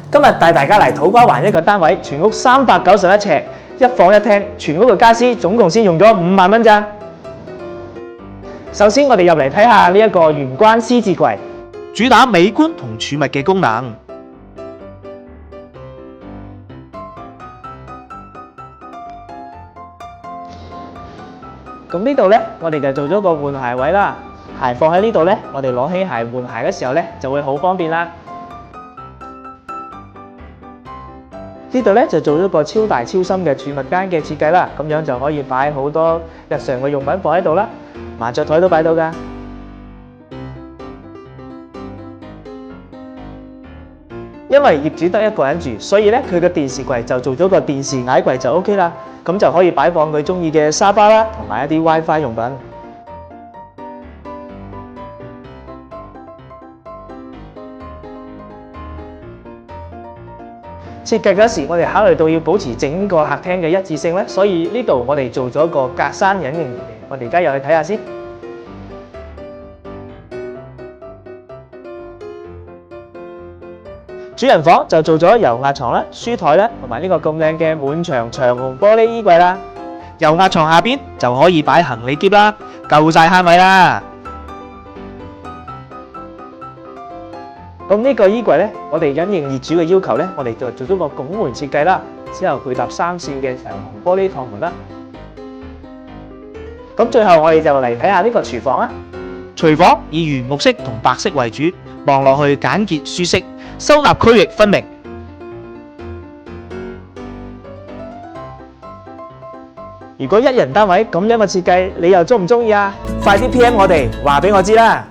今日帶大家嚟土瓜灣一個單位，全屋391尺，一房一廳，全屋嘅家私總共先用咗5萬蚊咋。首先我哋入嚟睇下呢一個玄關 C 字櫃，主打美觀同儲物嘅功能。咁呢度呢，我哋就做咗個換鞋位啦，鞋放喺呢度呢，我哋攞起鞋換鞋嘅時候呢，就會好方便啦。呢度呢就做咗個超大超深嘅儲物間嘅設計啦，咁樣就可以擺好多日常嘅用品放喺度啦，麻雀台都擺到㗎。因為業主得一個人住，所以呢佢嘅電視櫃就做咗個電視矮櫃就 OK 啦，咁就可以擺放佢中意嘅沙發啦，同埋一啲 WiFi 用品。設計嗰時，我哋考慮到要保持整個客廳嘅一致性咧，所以呢度我哋做咗個格柵隱形，我哋而家入去睇下先。主人房就做咗油壓床啦、書台啦，同埋呢個咁靚嘅滿牆長紅玻璃衣櫃啦。油壓床下邊就可以擺行李篋啦，夠晒慳位啦。咁呢個衣櫃呢，我哋因應業主嘅要求呢，我哋就做咗個拱門設計啦，之後配搭3線嘅長紅玻璃趟門啦。咁最後我哋就嚟睇下呢個廚房啊。廚房以原木色同白色為主，望落去簡潔舒適，收納區域分明。如果一人單位咁樣嘅設計，你又中唔中意啊？快啲 PM 我哋，話俾我知啦！